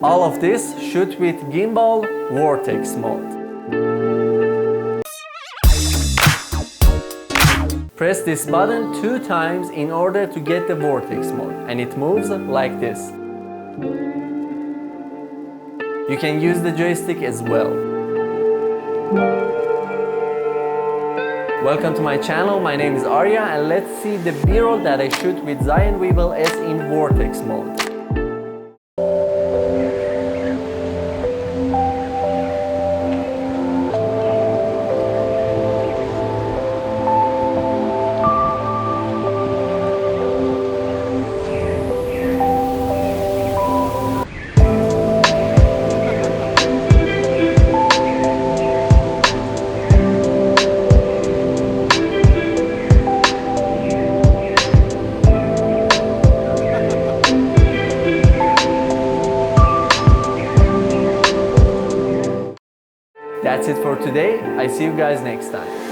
All of this shoot with Gimbal Vortex mode. Press this button 2 times in order to get the Vortex mode, and it moves like this. You can use the joystick as well. Welcome to my channel, my name is Aria, and let's see the B-roll that I shoot with ZHIYUN WEEBILL S in Vortex mode. That's it for today. I see you guys next time.